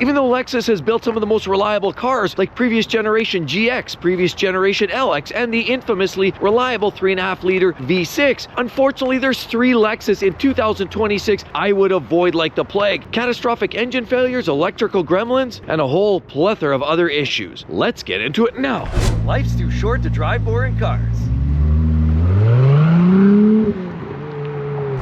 Even though Lexus has built some of the most reliable cars like previous generation GX, previous generation LX, and the infamously reliable 3.5-liter V6, unfortunately there's 3 Lexus in 2026 I would avoid like the plague. Catastrophic engine failures, electrical gremlins, and a whole plethora of other issues. Let's get into it now. Life's too short to drive boring cars.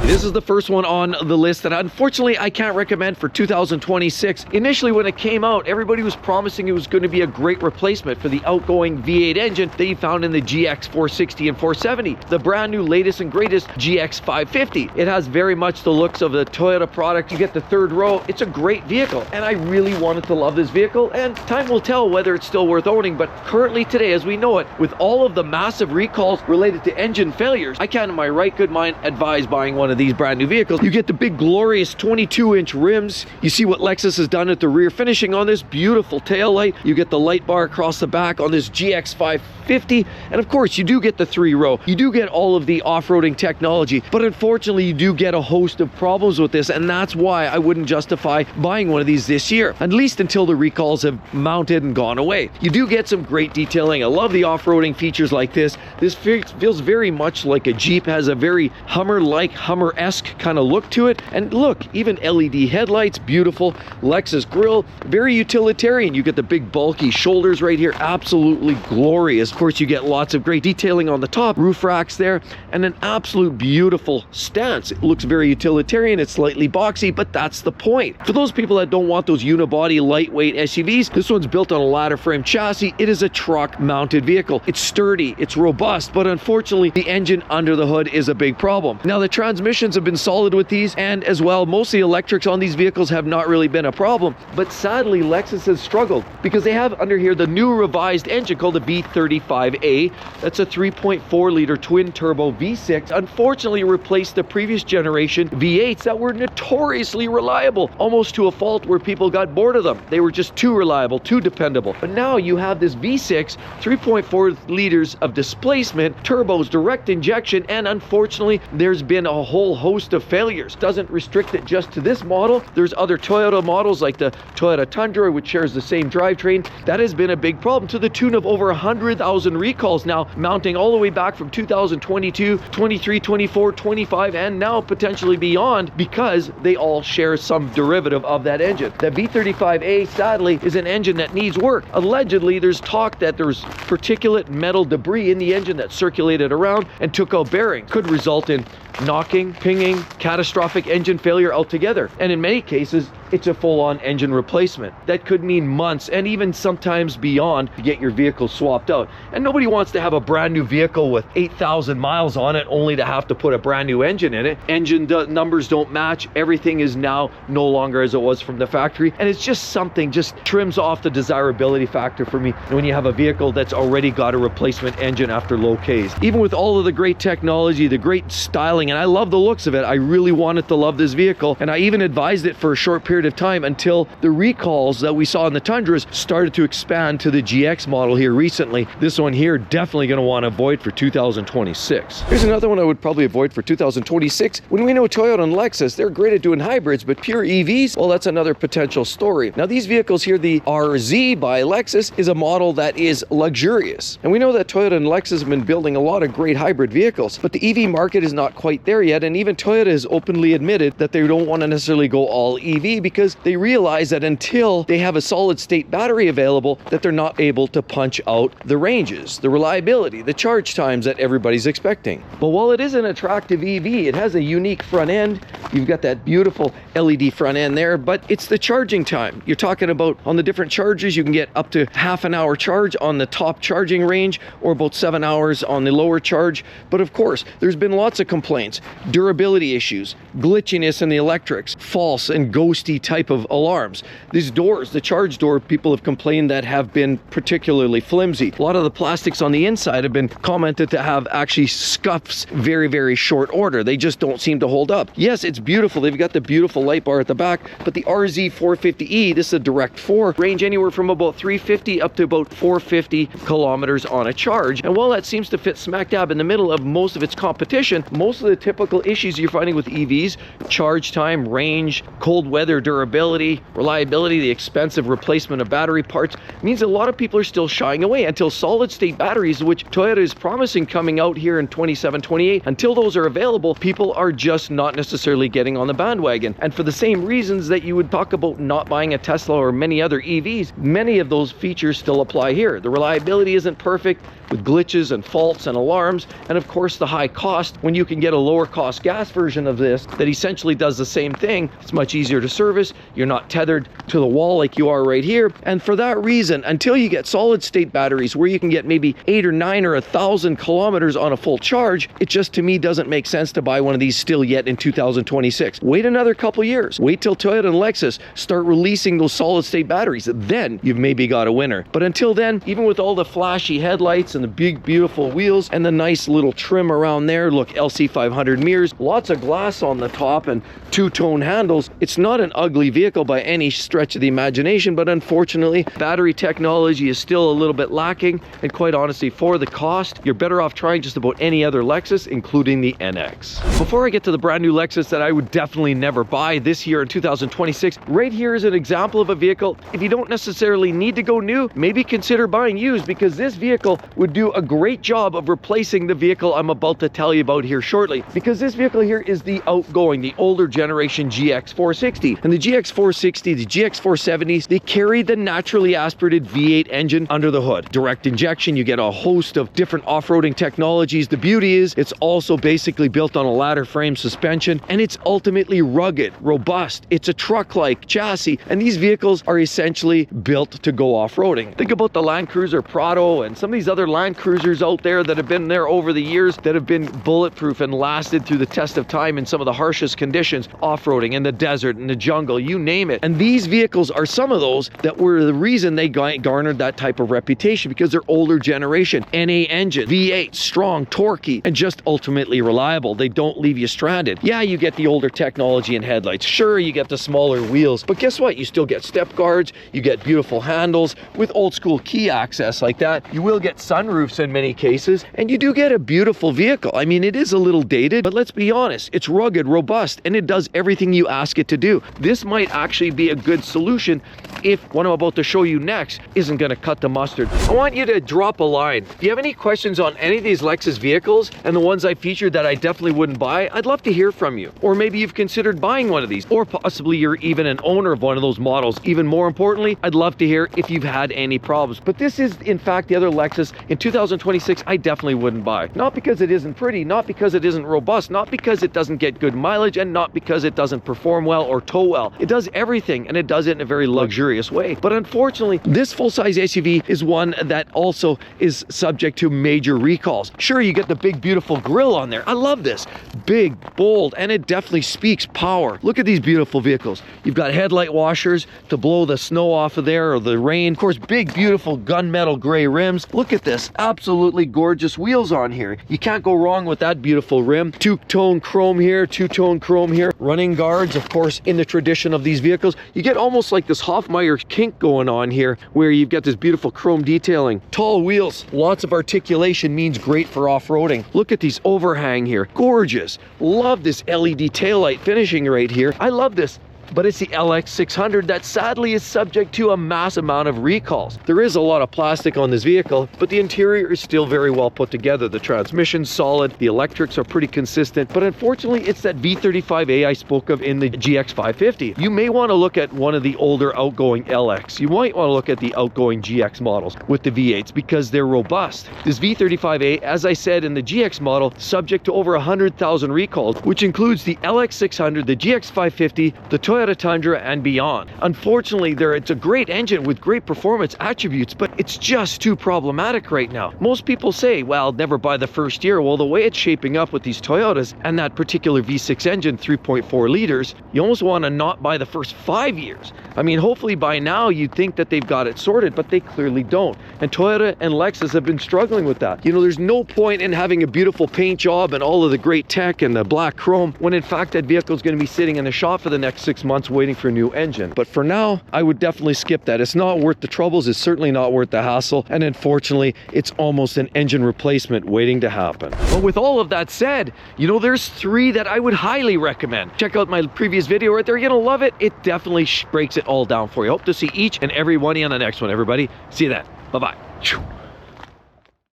This is the first one on the list that unfortunately I can't recommend for 2026. Initially when it came out, everybody was promising it was going to be a great replacement for the outgoing V8 engine that you found in the GX460 and 470, the brand new latest and greatest GX550. It has very much the looks of the Toyota product. You get the third row. It's a great vehicle, and I really wanted to love this vehicle, and time will tell whether it's still worth owning. But currently today, as we know it, with all of the massive recalls related to engine failures, I can't in my right good mind advise buying one of these brand new vehicles. You get the big glorious 22-inch rims. You see what Lexus has done at the rear finishing on this beautiful tail light. You get the light bar across the back on this GX550, and of course you do get the 3-row. You do get all of the off-roading technology, but unfortunately you do get a host of problems with this, and that's why I wouldn't justify buying one of these this year, at least until the recalls have mounted and gone away. You do get some great detailing. I love the off-roading features like this. This feels very much like a Jeep, has a very Hummer-like, Hummer-esque kind of look to it. And look, even LED headlights, beautiful Lexus grille, very utilitarian. You get the big bulky shoulders right here, absolutely glorious. Of course, you get lots of great detailing on the top, roof racks there, and an absolute beautiful stance. It looks very utilitarian. It's slightly boxy, but that's the point. For those people that don't want those unibody lightweight SUVs, this one's built on a ladder frame chassis. It is a truck mounted vehicle. It's sturdy, it's robust, but unfortunately the engine under the hood is a big problem. Now the transmissions have been solid with these, and as well most of the electrics on these vehicles have not really been a problem, but sadly Lexus has struggled because they have under here the new revised engine called the V35A. That's a 3.4-liter twin turbo V6. Unfortunately replaced the previous generation V8s that were notoriously reliable, almost to a fault where people got bored of them. They were just too reliable, too dependable. But now you have this V6, 3.4 liters of displacement, turbos, direct injection, and unfortunately there's been a whole host of failures. Doesn't restrict it just to this model. There's other Toyota models like the Toyota Tundra, which shares the same drivetrain. That has been a big problem, to the tune of over 100,000 recalls now, mounting all the way back from 2022, 23, 24, 25, and now potentially beyond, because they all share some derivative of that engine. The V35A, sadly, is an engine that needs work. Allegedly, there's talk that there's particulate metal debris in the engine that circulated around and took out bearings. Could result in knocking, pinging, catastrophic engine failure altogether. And in many cases, it's a full-on engine replacement. That could mean months and even sometimes beyond to get your vehicle swapped out. And nobody wants to have a brand new vehicle with 8,000 miles on it only to have to put a brand new engine in it. Engine numbers don't match. Everything is now no longer as it was from the factory. And it's just something, just trims off the desirability factor for me when you have a vehicle that's already got a replacement engine after low Ks. Even with all of the great technology, the great styling, and I love the looks of it, I really wanted to love this vehicle. And I even advised it for a short period of time until the recalls that we saw in the Tundras started to expand to the GX model here recently. This one here, definitely going to want to avoid for 2026. Here's another one I would probably avoid for 2026. When we know Toyota and Lexus, they're great at doing hybrids, but pure EVs, well, that's another potential story. Now these vehicles here, the RZ by Lexus, is a model that is luxurious. And we know that Toyota and Lexus have been building a lot of great hybrid vehicles, but the EV market is not quite there yet. And even Toyota has openly admitted that they don't want to necessarily go all EV because they realize that until they have a solid state battery available, that they're not able to punch out the ranges, the reliability, the charge times that everybody's expecting. But while it is an attractive EV, it has a unique front end. You've got that beautiful LED front end there, but it's the charging time. You're talking about on the different chargers, you can get up to half an hour charge on the top charging range or about 7 hours on the lower charge. But of course, there's been lots of complaints, durability issues, glitchiness in the electrics, false and ghosty type of alarms. These doors, the charge door, people have complained that have been particularly flimsy. A lot of the plastics on the inside have been commented to have actually scuffs very, very short order. They just don't seem to hold up. Yes, it's beautiful. They've got the beautiful light bar at the back, but the RZ450e, this is a direct 4, range anywhere from about 350 up to about 450 kilometers on a charge. And while that seems to fit smack dab in the middle of most of its competition, most of the typical issues you're finding with EVs, charge time, range, cold weather durability, reliability, the expensive replacement of battery parts means a lot of people are still shying away until solid-state batteries, which Toyota is promising coming out here in 27, 28. Until those are available, people are just not necessarily getting on the bandwagon. And for the same reasons that you would talk about not buying a Tesla or many other EVs, many of those features still apply here. The reliability isn't perfect, with glitches and faults and alarms, and of course the high cost when you can get a lower cost gas version of this that essentially does the same thing. It's much easier to service, you're not tethered to the wall like you are right here, and for that reason, until you get solid state batteries where you can get maybe 8 or 9 or 1,000 kilometers on a full charge, it just to me doesn't make sense to buy one of these still yet in 2026. Wait another couple years, wait till Toyota and Lexus start releasing those solid state batteries, then you've maybe got a winner. But until then, even with all the flashy headlights and the big beautiful wheels and the nice little trim around there, look, LC500 mirrors, lots of glass on the top and two-tone handles, it's not an ugly vehicle by any stretch of the imagination, but unfortunately battery technology is still a little bit lacking, and quite honestly for the cost you're better off trying just about any other Lexus, including the NX. Before I get to the brand new Lexus that I would definitely never buy this year in 2026, right here is an example of a vehicle if you don't necessarily need to go new, maybe consider buying used, because this vehicle would do a great job of replacing the vehicle I'm about to tell you about here shortly, because this vehicle here is the outgoing, the older generation GX460. And the GX460, the GX470s, they carry the naturally aspirated V8 engine under the hood. Direct injection, you get a host of different off-roading technologies. The beauty is it's also basically built on a ladder frame suspension, and it's ultimately rugged, robust. It's a truck-like chassis, and these vehicles are essentially built to go off-roading. Think about the Land Cruiser Prado and some of these other Land Cruisers out there that have been there over the years that have been bulletproof and lasted through the test of time in some of the harshest conditions, off-roading in the desert, in the jungle, you name it. And these vehicles are some of those that were the reason they garnered that type of reputation, because they're older generation, NA engine, V8, strong, torquey, and just ultimately reliable. They don't leave you stranded. Yeah, you get the older technology and headlights. Sure, you get the smaller wheels, but guess what? You still get step guards, you get beautiful handles with old school key access like that. You will get sunroofs in many cases, and you do get a beautiful vehicle. I mean, it is a little dated, but let's be honest, it's rugged, robust, and it does everything you ask it to do. This might actually be a good solution if what I'm about to show you next isn't going to cut the mustard. I want you to drop a line. If you have any questions on any of these Lexus vehicles and the ones I featured that I definitely wouldn't buy, I'd love to hear from you. Or maybe you've considered buying one of these, or possibly you're even an owner of one of those models. Even more importantly, I'd love to hear if you've had any problems. But this is in fact the other Lexus in 2026 I definitely wouldn't buy. Not because it isn't pretty, not because it isn't robust, not because it doesn't get good mileage, and not because it doesn't perform well or tow well. It does everything, and it does it in a very luxurious way. But unfortunately, this full-size SUV is one that also is subject to major recalls. Sure, you get the big beautiful grille on there. I love this. Big, bold, and it definitely speaks power. Look at these beautiful vehicles. You've got headlight washers to blow the snow off of there or the rain. Of course, big beautiful gunmetal gray rims. Look at this, absolutely gorgeous wheels on here. You can't go wrong with that beautiful rim. Two-tone chrome here, two-tone chrome here. Running guards, of course, in the tradition of these vehicles. You get almost like this Hofmeyer kink going on here, where you've got this beautiful chrome detailing. Tall wheels, lots of articulation means great for off-roading. Look at these overhang here, gorgeous. Love this LED taillight finishing right here. I love this. But it's the LX600 that sadly is subject to a mass amount of recalls. There is a lot of plastic on this vehicle, but the interior is still very well put together. The transmission's solid, the electrics are pretty consistent, but unfortunately it's that V35A I spoke of in the GX550. You may want to look at one of the older outgoing LX. You might want to look at the outgoing GX models with the V8s because they're robust. This V35A, as I said in the GX model, subject to over 100,000 recalls, which includes the LX600, the GX550, the Toyota Tundra, and beyond. Unfortunately, it's a great engine with great performance attributes, but it's just too problematic right now. Most people say, well, never buy the first year. Well, the way it's shaping up with these Toyotas and that particular V6 engine, 3.4 liters, you almost want to not buy the first 5 years. I mean, hopefully by now you'd think that they've got it sorted, but they clearly don't. And Toyota and Lexus have been struggling with that. You know, there's no point in having a beautiful paint job and all of the great tech and the black chrome when in fact that vehicle is going to be sitting in the shop for the next 6 6 months waiting for a new engine. But for now, I would definitely skip that. It's not worth the troubles. It's certainly not worth the hassle. And unfortunately, it's almost an engine replacement waiting to happen. But with all of that said, you know, there's 3 that I would highly recommend. Check out my previous video right there. You're gonna love it. It definitely breaks it all down for you. Hope to see each and every one of you on the next one, everybody. See you then. Bye-bye.